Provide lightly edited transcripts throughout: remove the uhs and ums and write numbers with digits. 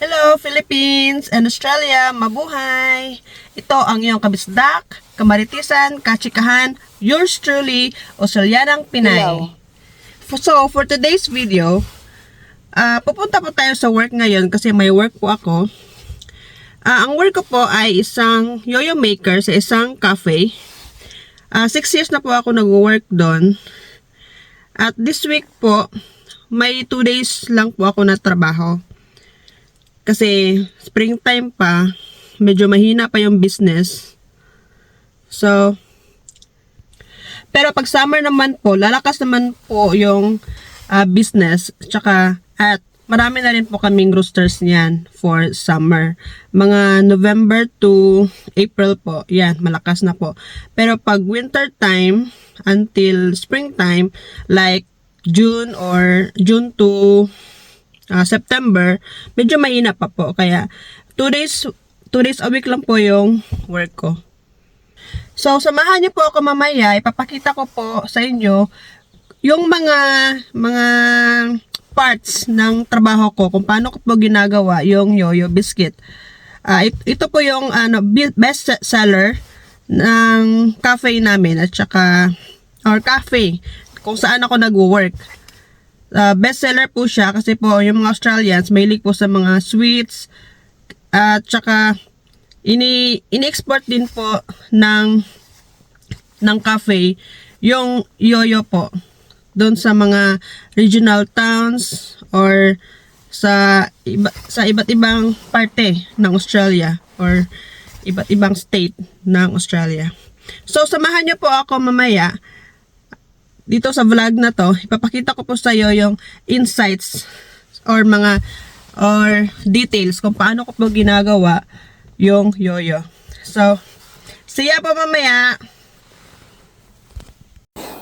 Hello Philippines and Australia, mabuhay! Ito ang iyong kabisdak, kamaritisan, kachikahan, yours truly, Australianang Pinay. Hello. So, for today's video, pupunta po tayo sa work ngayon kasi may work po ako. Ang work ko po ay isang yoyo maker sa isang cafe. 6 years na po ako nag-work doon. At this week po, may 2 days lang po ako na trabaho. Kasi springtime pa, medyo mahina pa yung business. So, pero pag summer naman po, lalakas naman po yung business. At marami na rin po kaming roosters niyan for summer. Mga November to April po, yan, malakas na po. Pero pag winter time until springtime, like June to September, medyo mahina pa po. Kaya 2 days a week lang po yung work ko. So, samahan niyo po ako mamaya. Ipapakita ko po sa inyo yung mga parts ng trabaho ko, kung paano ko po ginagawa yung yoyo biscuit. Ito po yung best seller ng cafe namin or cafe kung saan ako nag-work. Best seller po siya kasi po yung mga Australians mahilig po sa mga sweets at saka ini-export din po ng cafe yung yoyo po doon sa mga regional towns or sa iba't ibang parte ng Australia or iba't ibang state ng Australia. So samahan niyo po ako mamaya dito sa vlog na to. Ipapakita ko po sa iyo yung insights or details kung paano ko po ginagawa yung yoyo. So, see ya po mamaya.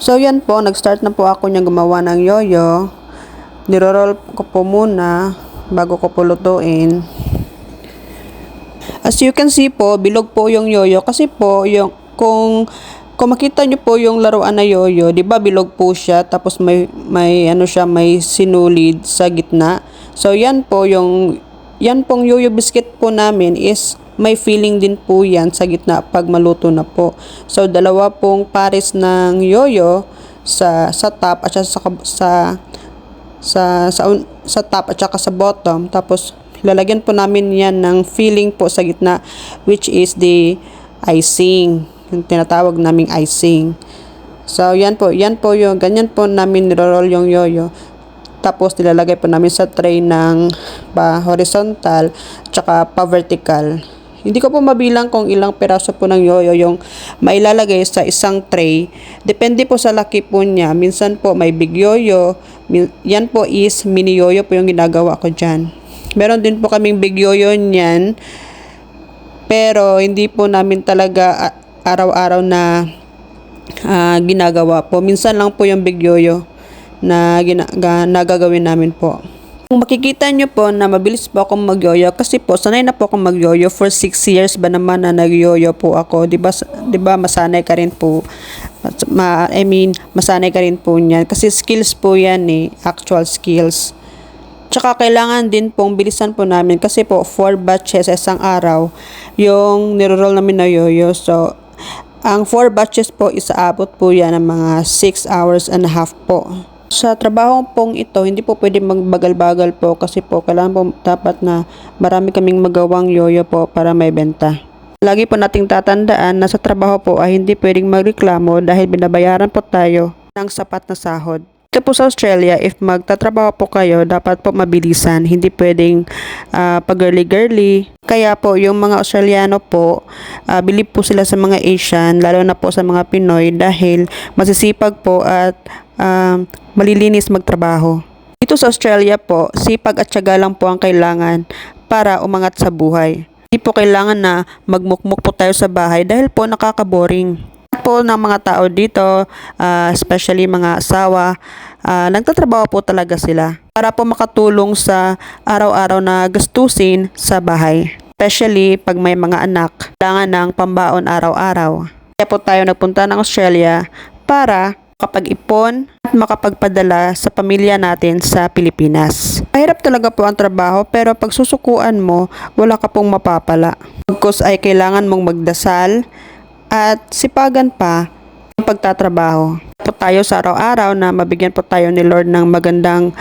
So yan po, nag-start na po ako niya gumawa ng yoyo. Niro-roll ko po muna bago ko po lutuin. As you can see po, bilog po yung yoyo kasi po yung kung makita niyo po yung laruan na yoyo, 'di ba bilog po siya tapos may sinulid sa gitna. So yan pong yoyo biscuit po namin is may feeling din po yan sa gitna pag maluto na po. So, dalawa pong pares ng yoyo sa top at sa top at saka sa bottom. Tapos, lalagyan po namin yan ng filling po sa gitna, which is the icing. Yung tinatawag naming icing. So, yan po yung, ganyan po namin niroroll yung yoyo. Tapos, nilalagay po namin sa tray ng horizontal at saka pa-vertical. Hindi ko po mabilang kung ilang peraso po ng yoyo yung mailalagay sa isang tray. Depende po sa laki po niya. Minsan po may big yoyo. Yan po is mini yoyo po yung ginagawa ko dyan. Meron din po kaming big yoyo niyan. Pero hindi po namin talaga araw-araw na ginagawa po. Minsan lang po yung big yoyo na gagawin namin po. Kung makikita nyo po na mabilis po akong magyoyo kasi po sanay na po akong magyoyo for 6 years ba naman na nagyoyo po ako. Diba masanay ka rin po. Masanay ka rin po niyan kasi skills po yan actual skills. Tsaka kailangan din pong bilisan po namin kasi po 4 batches sa isang araw yung niroroll namin na yoyo. So, ang 4 batches po isaabot po yan ng mga 6 hours and a half po. Sa trabaho pong ito, hindi po pwede magbagal-bagal po kasi po kailangan po dapat na marami kaming magawang yoyo po para may benta. Lagi po nating tatandaan na sa trabaho po ay hindi pwedeng magreklamo dahil binabayaran po tayo ng sapat na sahod. Ito po sa Australia, if magtatrabaho po kayo, dapat po mabilisan. Hindi pwedeng pag-girly-girly. Kaya po, yung mga Australiano po, bilib po sila sa mga Asian, lalo na po sa mga Pinoy dahil masisipag po at malilinis magtrabaho. Dito sa Australia po, sipag at tiyaga lang po ang kailangan para umangat sa buhay. Hindi po kailangan na magmukmuk po tayo sa bahay dahil po nakakaboring. Po ng mga tao dito, especially mga asawa, nagtatrabaho po talaga sila para po makatulong sa araw-araw na gastusin sa bahay. Especially pag may mga anak, kailangan ng pambaon araw-araw. Kaya po tayo nagpunta ng Australia para makapag-ipon at makapagpadala sa pamilya natin sa Pilipinas. Mahirap talaga po ang trabaho pero pag susukuan mo, wala ka pong mapapala. Pagkos ay kailangan mong magdasal at sipagan pa ang pagtatrabaho. Po tayo sa araw-araw na mabigyan po tayo ni Lord ng magandang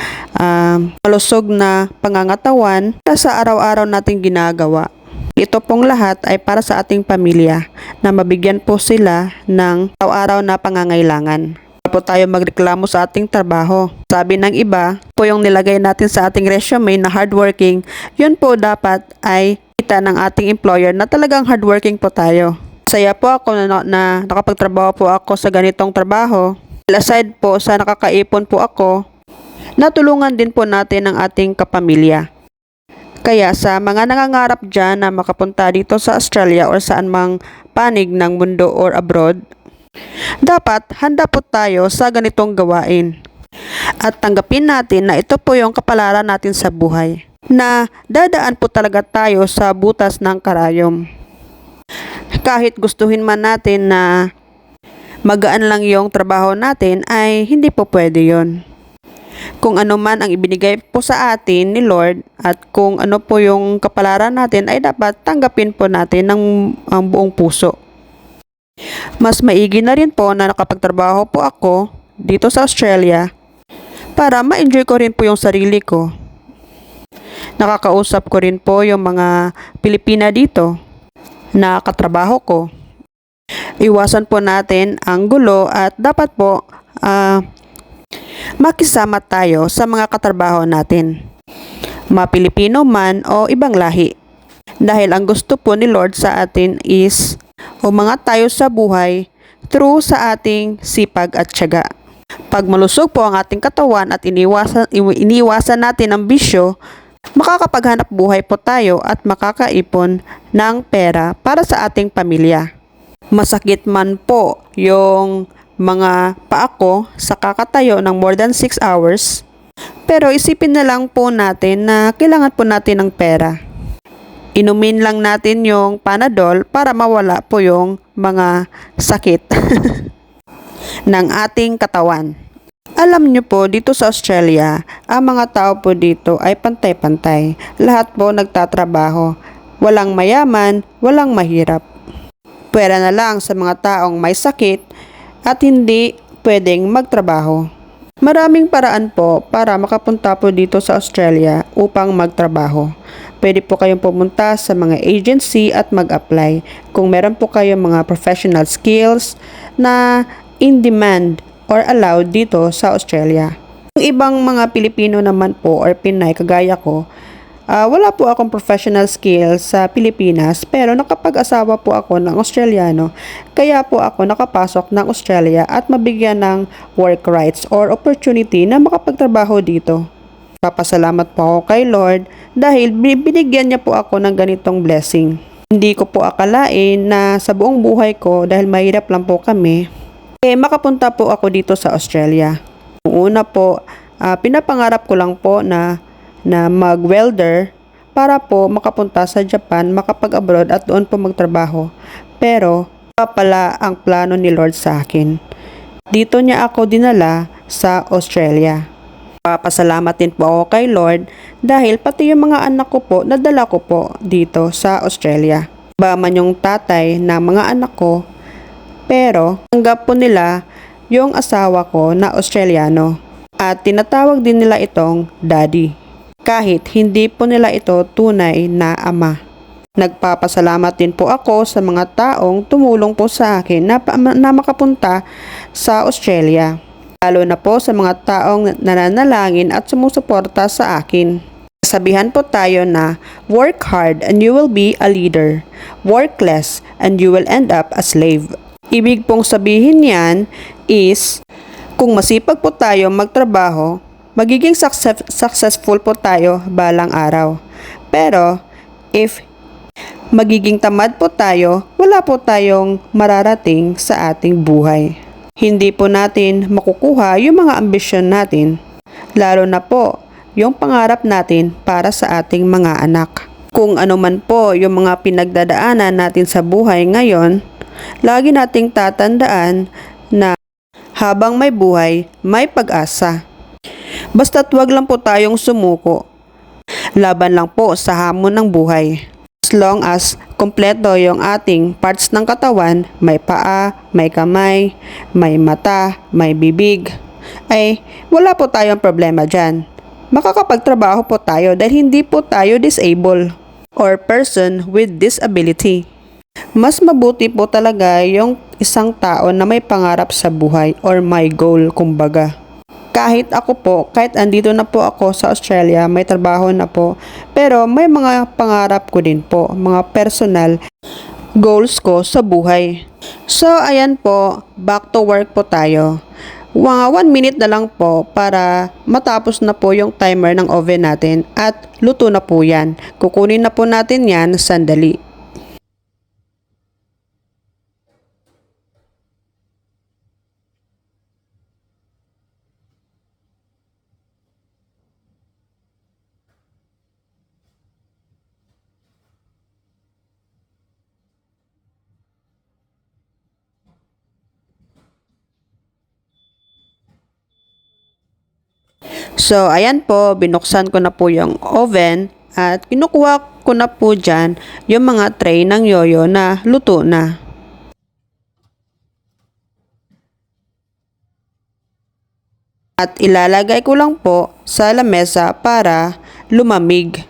malusog na pangangatawan na sa araw-araw nating ginagawa. Ito pong lahat ay para sa ating pamilya na mabigyan po sila ng araw-araw na pangangailangan. Para po tayo magreklamo sa ating trabaho. Sabi ng iba, po yung nilagay natin sa ating resume na hardworking, yun po dapat ay kita ng ating employer na talagang hardworking po tayo. Saya po ako na nakapagtrabaho po ako sa ganitong trabaho. Aside po sa nakakaipon po ako, natulungan din po natin ang ating kapamilya. Kaya sa mga nangangarap dyan na makapunta dito sa Australia or saan mang panig ng mundo or abroad, dapat handa po tayo sa ganitong gawain. At tanggapin natin na ito po yung kapalaran natin sa buhay. Na dadaan po talaga tayo sa butas ng karayom. Kahit gustuhin man natin na magaan lang yung trabaho natin ay hindi po pwede yon. Kung ano man ang ibinigay po sa atin ni Lord at kung ano po yung kapalaran natin ay dapat tanggapin po natin ng ang buong puso. Mas maigi na rin po na nakapagtrabaho po ako dito sa Australia para ma-enjoy ko rin po yung sarili ko. Nakakausap ko rin po yung mga Pilipina dito na katrabaho ko. Iwasan po natin ang gulo at dapat po makisama tayo sa mga katrabaho natin, Pilipino man o ibang lahi. Dahil ang gusto po ni Lord sa atin is umangat tayo sa buhay through sa ating sipag at tiyaga. Pag malusog po ang ating katawan at iniwasan natin ang bisyo, makakapaghanap buhay po tayo at makakaipon ng pera para sa ating pamilya. Masakit man po yung mga paa ko sa kakatayo ng more than 6 hours. Pero isipin na lang po natin na kailangan po natin ng pera. Inumin lang natin yung Panadol para mawala po yung mga sakit ng ating katawan. Alam nyo po, dito sa Australia, ang mga tao po dito ay pantay-pantay. Lahat po nagtatrabaho. Walang mayaman, walang mahirap. Pwera na lang sa mga taong may sakit at hindi pwedeng magtrabaho. Maraming paraan po para makapunta po dito sa Australia upang magtrabaho. Pwede po kayong pumunta sa mga agency at mag-apply kung meron po kayong mga professional skills na in demand or allowed dito sa Australia. Yung ibang mga Pilipino naman po or Pinay kagaya ko, wala po akong professional skills sa Pilipinas pero nakapag-asawa po ako ng Australiano kaya po ako nakapasok ng Australia at mabigyan ng work rights or opportunity na makapagtrabaho dito. Papasalamat po ako kay Lord dahil binigyan niya po ako ng ganitong blessing. Hindi ko po akalain na sa buong buhay ko dahil mahirap lang po kami, makapunta po ako dito sa Australia. Una po, pinapangarap ko lang po na mag-welder para po makapunta sa Japan, makapag-abroad at doon po magtrabaho. Pero pala ang plano ni Lord sa akin. Dito niya ako dinala sa Australia. Papasalamat din po ako kay Lord dahil pati yung mga anak ko po nadala ko po dito sa Australia. Ba man yung tatay ng mga anak ko, pero tanggap po nila yung asawa ko na Australiano at tinatawag din nila itong daddy. Kahit hindi po nila ito tunay na ama. Nagpapasalamat din po ako sa mga taong tumulong po sa akin na makapunta sa Australia. Lalo na po sa mga taong nananalangin at sumusuporta sa akin. Sabihan po tayo na work hard and you will be a leader. Work less and you will end up a slave. Ibig pong sabihin niyan is kung masipag po tayo magtrabaho, magiging successful po tayo balang araw. Pero, if magiging tamad po tayo, wala po tayong mararating sa ating buhay. Hindi po natin makukuha yung mga ambisyon natin, lalo na po yung pangarap natin para sa ating mga anak. Kung ano man po yung mga pinagdadaanan natin sa buhay ngayon, lagi nating tatandaan na habang may buhay, may pag-asa. Basta't wag lang po tayong sumuko. Laban lang po sa hamon ng buhay. As long as kompleto yung ating parts ng katawan, may paa, may kamay, may mata, may bibig, ay wala po tayong problema dyan. Makakapagtrabaho po tayo dahil hindi po tayo disabled or person with disability. Mas mabuti po talaga yung isang tao na may pangarap sa buhay or may goal kumbaga. Kahit ako po, kahit andito na po ako sa Australia, may trabaho na po, pero may mga pangarap ko din po, mga personal goals ko sa buhay. So ayan po, back to work po tayo. Mga 1 minute na lang po para matapos na po yung timer ng oven natin at luto na po yan. Kukunin na po natin yan sandali. So, ayan po, binuksan ko na po yung oven at kinukuha ko na po dyan yung mga tray ng yoyo na luto na. At ilalagay ko lang po sa lamesa para lumamig.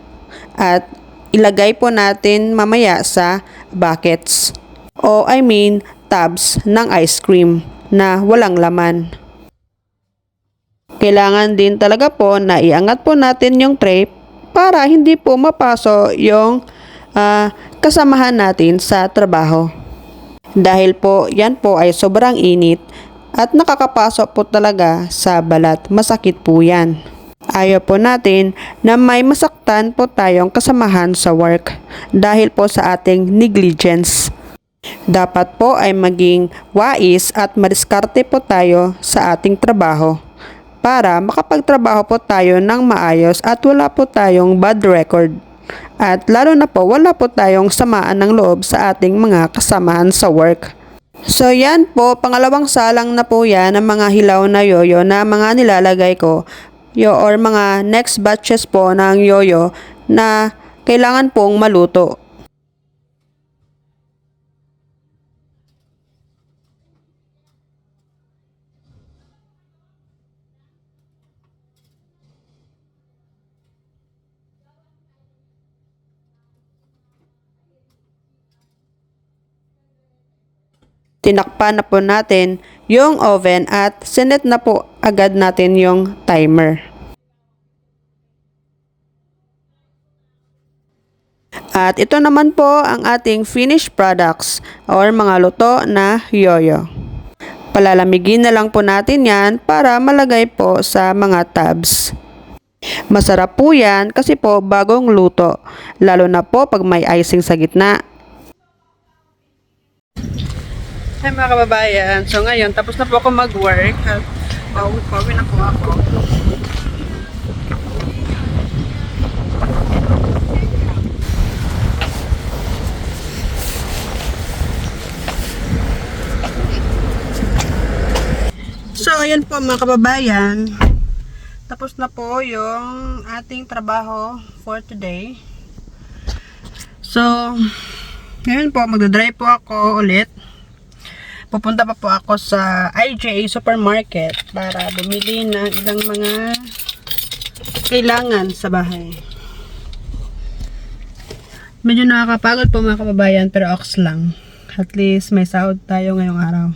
At ilagay po natin mamaya sa buckets o tubs ng ice cream na walang laman. Kailangan din talaga po na iangat po natin yung tray para hindi po mapaso yung kasamahan natin sa trabaho. Dahil po yan po ay sobrang init at nakakapasok po talaga sa balat. Masakit po yan. Ayaw po natin na may masaktan po tayong kasamahan sa work dahil po sa ating negligence. Dapat po ay maging wais at madiskarte po tayo sa ating trabaho para makapagtrabaho po tayo ng maayos at wala po tayong bad record. At lalo na po wala po tayong samaan ng loob sa ating mga kasamahan sa work. So yan po, pangalawang salang na po yan ng mga hilaw na yoyo na mga nilalagay ko or mga next batches po ng yoyo na kailangan pong maluto. Tinakpan na po natin yung oven at sinet na po agad natin yung timer. At ito naman po ang ating finished products or mga luto na yoyo. Palalamigin na lang po natin yan para malagay po sa mga tubs. Masarap po yan kasi po bagong luto, lalo na po pag may icing sa gitna. Hi mga kababayan, so ngayon tapos na po ako mag-work at pauwi na po ako. So ayan po mga kababayan, tapos na po yung ating trabaho for today. So ngayon po magdadrive po ako ulit. Pupunta pa po ako sa IGA Supermarket para bumili ng ilang mga kailangan sa bahay. Medyo nakakapagod po mga kababayan pero ox lang. At least may sahod tayo ngayong araw.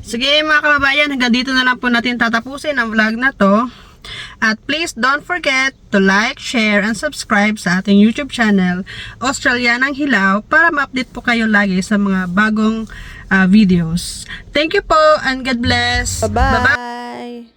Sige mga kababayan, hanggang dito na lang po natin tatapusin ang vlog na to. At please don't forget to like, share, and subscribe sa ating YouTube channel, Australianang Hilaw, para ma-update po kayo lagi sa mga bagong videos. Thank you po and God bless. Bye-bye!